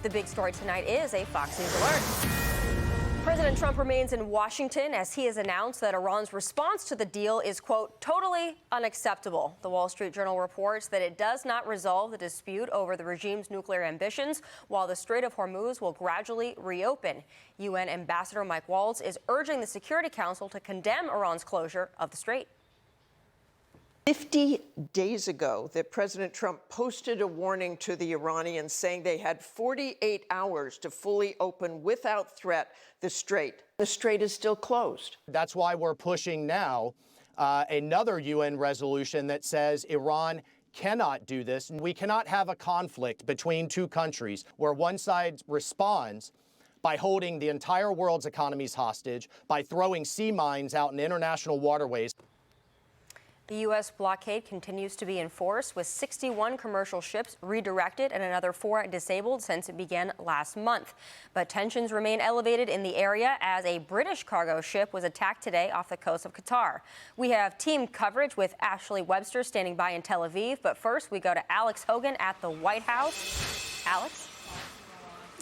The big story tonight is a Fox News alert. President Trump remains in Washington as he has announced that Iran's response to the deal is, quote, totally unacceptable. The Wall Street Journal reports that it does not resolve the dispute over the regime's nuclear ambitions, while the Strait of Hormuz will gradually reopen. UN Ambassador Mike Waltz is urging the Security Council to condemn Iran's closure of the strait. 50 days ago that President Trump posted a warning to the Iranians saying they had 48 hours to fully open without threat the strait. The strait is still closed. That's why we're pushing now another UN resolution that says Iran cannot do this. We cannot have a conflict between two countries where one side responds by holding the entire world's economies hostage, by throwing sea mines out in international waterways. The U.S. blockade continues to be enforced, with 61 commercial ships redirected and another 4 disabled since it began last month. But tensions remain elevated in the area as a British cargo ship was attacked today off the coast of Qatar. We have team coverage with Ashley Webster standing by in Tel Aviv. But first, we go to Alex Hogan at the White House. Alex?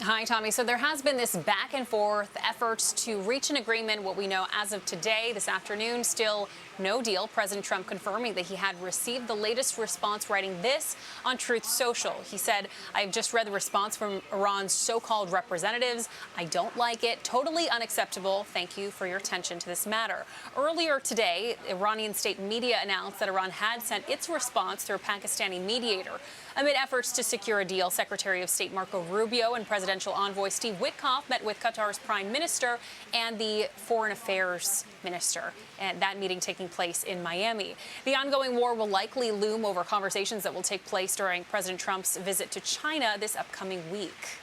Hi, Tommy. So there has been this back and forth efforts to reach an agreement. What we know as of today, this afternoon, still no deal. President Trump confirming that he had received the latest response, writing this on Truth Social. He said, I've just read the response from Iran's so-called representatives. I don't like it. Totally unacceptable. Thank you for your attention to this matter. Earlier today, Iranian state media announced that Iran had sent its response through a Pakistani mediator. Amid efforts to secure a deal, Secretary of State Marco Rubio and Presidential Envoy Steve Witkoff met with Qatar's Prime Minister and the Foreign Affairs Minister, and that meeting taking place in Miami. The ongoing war will likely loom over conversations that will take place during President Trump's visit to China this upcoming week.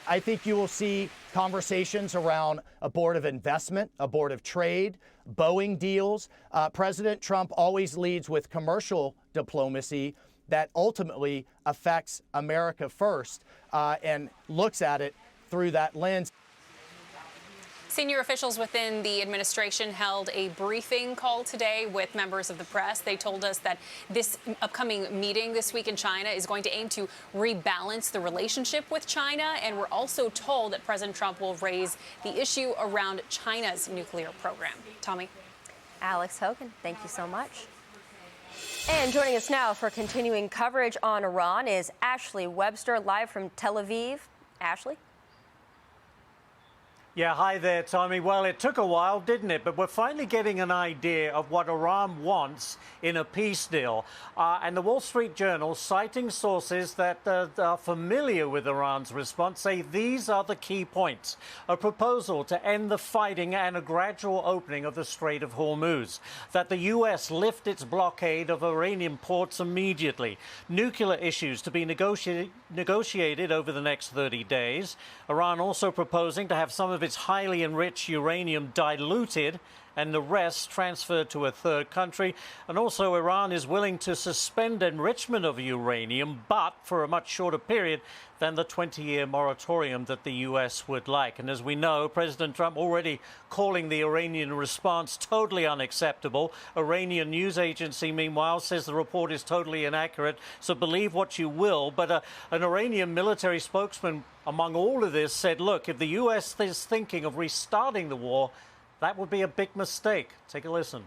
I think you will see conversations around a board of investment, a board of trade, Boeing deals. President Trump always leads with commercial diplomacy that ultimately affects America first and looks at it through that lens. Senior officials within the administration held a briefing call today with members of the press. They told us that this upcoming meeting this week in China is going to aim to rebalance the relationship with China. And we're also told that President Trump will raise the issue around China's nuclear program. Tommy. Alex Hogan, thank you so much. And joining us now for continuing coverage on Iran is Ashley Webster, live from Tel Aviv. Ashley? Yeah, hi there, Tommy. Well, it took a while, didn't it? But we're finally getting an idea of what Iran wants in a peace deal. And the Wall Street Journal, citing sources that are familiar with Iran's response, say these are the key points. A proposal to end the fighting and a gradual opening of the Strait of Hormuz. That the U.S. lift its blockade of Iranian ports immediately. Nuclear issues to be negotiated over the next 30 days. Iran also proposing to have some of its highly enriched uranium diluted and the rest transferred to a third country. And also Iran is willing to suspend enrichment of uranium, but for a much shorter period than the 20-year moratorium that the U.S. would like. And as we know, President Trump already calling the Iranian response totally unacceptable. Iranian news agency, meanwhile, says the report is totally inaccurate. So believe what you will. But an Iranian military spokesman among all of this said, look, if the U.S. is thinking of restarting the war, that would be a big mistake. Take a listen.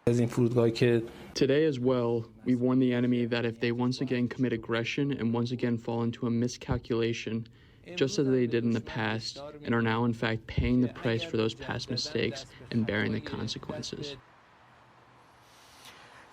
Today as well, we warn the enemy that if they once again commit aggression and once again fall into a miscalculation, just as they did in the past, and are now in fact paying the price for those past mistakes and bearing the consequences.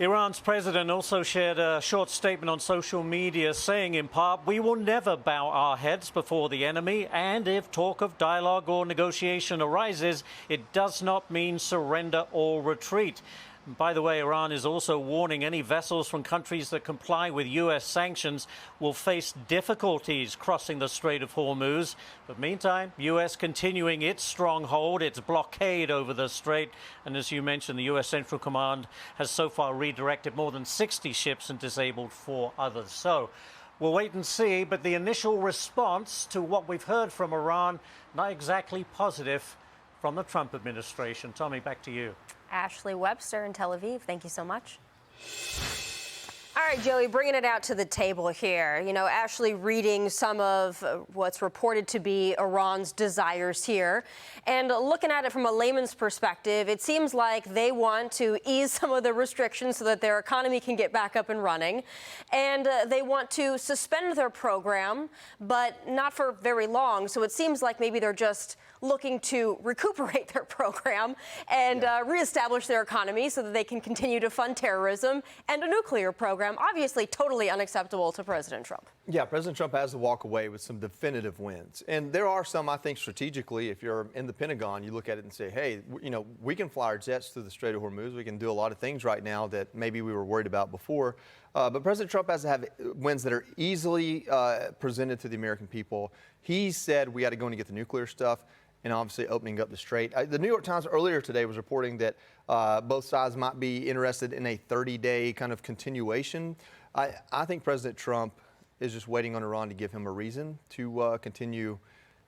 Iran's president also shared a short statement on social media saying, in part, we will never bow our heads before the enemy, and if talk of dialogue or negotiation arises, it does not mean surrender or retreat. By the way, Iran is also warning any vessels from countries that comply with U.S. sanctions will face difficulties crossing the Strait of Hormuz. But meantime, U.S. continuing its stronghold, its blockade over the strait. And as you mentioned, the U.S. Central Command has so far redirected more than 60 ships and disabled 4 others. So we'll wait and see. But the initial response to what we've heard from Iran, not exactly positive from the Trump administration. Tommy, back to you. Ashley Webster in Tel Aviv, thank you so much. All All right, Joey, bringing it out to the table here. You know, Ashley reading some of what's reported to be Iran's desires here. And looking at it from a layman's perspective, it seems like they want to ease some of the restrictions so that their economy can get back up and running. And they want to suspend their program, but not for very long. So it seems like maybe they're just looking to recuperate their program and reestablish their economy so that they can continue to fund terrorism and a nuclear program. Obviously, totally unacceptable to President Trump. Yeah, President Trump has to walk away with some definitive wins. And there are some, I think, strategically, if you're in the Pentagon, you look at it and say, hey, you know, we can fly our jets through the Strait of Hormuz. We can do a lot of things right now that maybe we were worried about before. But President Trump has to have wins that are easily presented to the American people. He said we had to go and get the nuclear stuff, and obviously opening up the strait. The New York Times earlier today was reporting that both sides might be interested in a 30-day kind of continuation. I think President Trump is just waiting on Iran to give him a reason to continue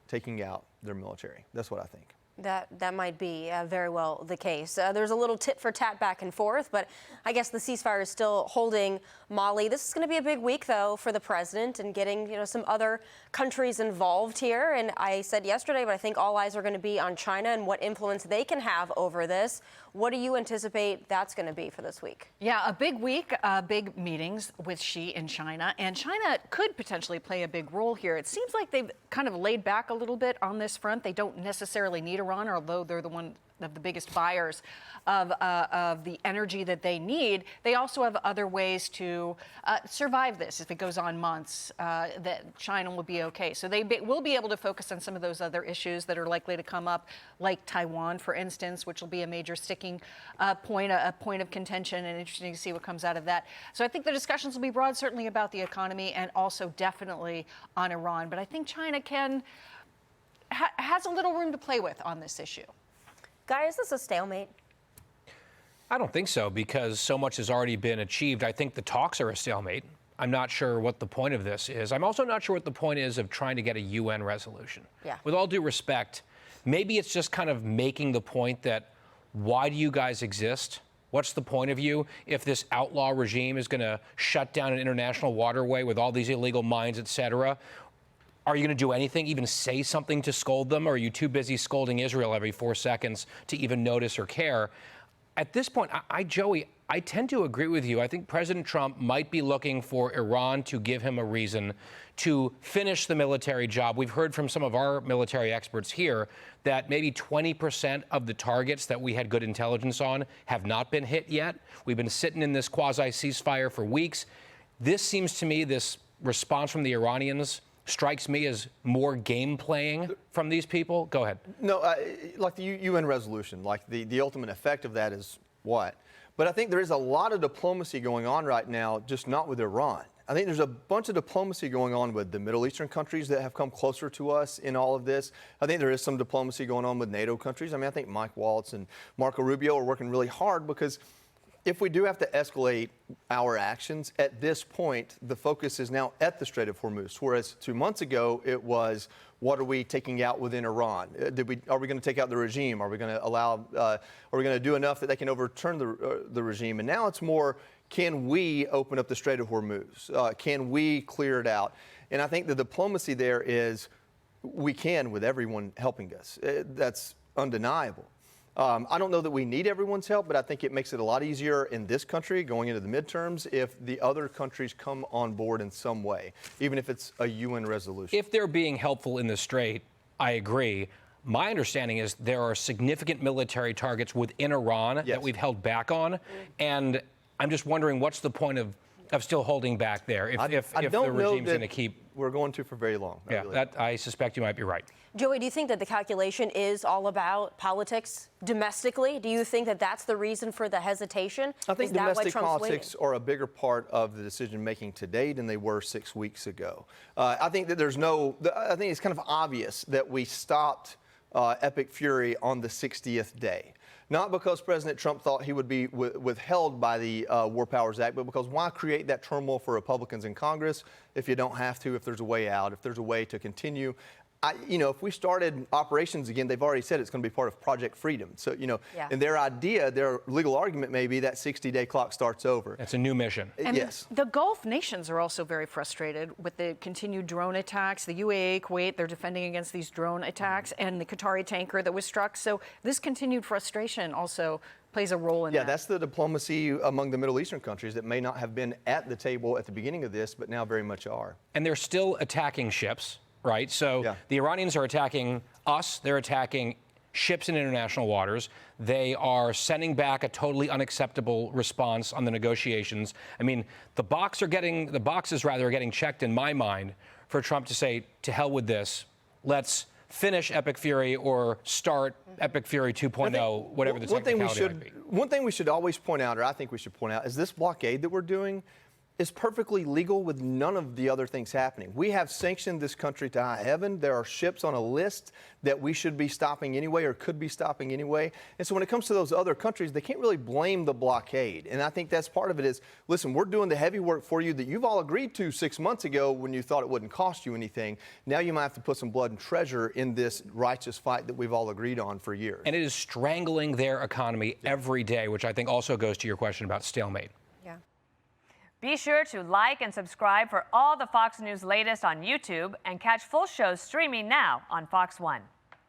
taking out their military. That's what I think. That might be very well the case. There's a little tit for tat back and forth, but I guess the ceasefire is still holding Mali. This is going to be a big week, though, for the president and getting, you know, some other countries involved here. And I said yesterday, but I think all eyes are going to be on China and what influence they can have over this. What do you anticipate that's going to be for this week? Yeah, a big week, big meetings with Xi in China, and China could potentially play a big role here. It seems like they've kind of laid back a little bit on this front. They don't necessarily need Iran, although they're the one of the biggest buyers of the energy that they need. They also have other ways to survive this. If it goes on months, that China will be okay. So they will be able to focus on some of those other issues that are likely to come up, like Taiwan, for instance, which will be a major sticking point, a point of contention, and interesting to see what comes out of that. So I think the discussions will be broad, certainly about the economy and also definitely on Iran. But I think China has a little room to play with on this issue. Guy, is this a stalemate? I don't think so, because so much has already been achieved. I think the talks are a stalemate. I'm not sure what the point of this is. I'm also not sure what the point is of trying to get a UN resolution. Yeah. With all due respect, maybe it's just kind of making the point that, why do you guys exist? What's the point of you if this outlaw regime is going to shut down an international waterway with all these illegal mines, et cetera? Are you going to do anything, even say something to scold them? Or are you too busy scolding Israel every 4 seconds to even notice or care? At this point, Joey, I tend to agree with you. I think President Trump might be looking for Iran to give him a reason to finish the military job. We've heard from some of our military experts here that maybe 20% of the targets that we had good intelligence on have not been hit yet. We've been sitting in this quasi-ceasefire for weeks. This seems to me, this response from the Iranians strikes me as more game playing from these people. Go ahead. No, like the UN resolution, like the ultimate effect of that is what? But I think there is a lot of diplomacy going on right now, just not with Iran. I think there's a bunch of diplomacy going on with the Middle Eastern countries that have come closer to us in all of this. I think there is some diplomacy going on with NATO countries. I mean, I think Mike Waltz and Marco Rubio are working really hard, because if we do have to escalate our actions, at this point, the focus is now at the Strait of Hormuz, whereas 2 months ago, it was, what are we taking out within Iran? Are we going to take out the regime? Are we going to are we going to do enough that they can overturn the regime? And now it's more, can we open up the Strait of Hormuz? Can we clear it out? And I think the diplomacy there is, we can, with everyone helping us. That's undeniable. I don't know that we need everyone's help, but I think it makes it a lot easier in this country going into the midterms if the other countries come on board in some way, even if it's a UN resolution. If they're being helpful in the Strait, I agree. My understanding is there are significant military targets within Iran that we've held back on, and I'm just wondering, what's the point of still holding back there if the regime's going to keep... We're going to for very long. Yeah, I suspect you might be right. Joey, do you think that the calculation is all about politics domestically? Do you think that that's the reason for the hesitation? I think domestic politics are a bigger part of the decision-making today than they were 6 weeks ago. I think that I think it's kind of obvious that we stopped epic fury on the 60th day. Not because President Trump thought he would be withheld by the War Powers Act, but because why create that turmoil for Republicans in Congress if you don't have to, if there's a way out, if there's a way to continue? if we started operations again, they've already said it's going to be part of Project Freedom. So, Yeah. and their legal argument may be that 60-day clock starts over. That's a new mission. And Yes. the Gulf nations are also very frustrated with the continued drone attacks. The UAE, Kuwait, they're defending against these drone attacks, and the Qatari tanker that was struck. So this continued frustration also plays a role in that. Yeah, that's the diplomacy among the Middle Eastern countries that may not have been at the table at the beginning of this, but now very much are. And they're still attacking ships, right? So Yeah. the Iranians are attacking us. They're attacking ships in international waters. They are sending back a totally unacceptable response on the negotiations. I mean, the boxes are getting checked in my mind for Trump to say, to hell with this. Let's finish Epic Fury or start Epic Fury 2.0, whatever the technicality might be. One thing we should always point out, or I think we should point out, is this blockade that we're doing is perfectly legal with none of the other things happening. We have sanctioned this country to high heaven. There are ships on a list that we should be stopping anyway or could be stopping anyway. And so when it comes to those other countries, they can't really blame the blockade. And I think that's part of it is, listen, we're doing the heavy work for you that you've all agreed to 6 months ago when you thought it wouldn't cost you anything. Now you might have to put some blood and treasure in this righteous fight that we've all agreed on for years. And it is strangling their economy every day, which I think also goes to your question about stalemate. Yeah. Be sure to like and subscribe for all the Fox News latest on YouTube and catch full shows streaming now on Fox One.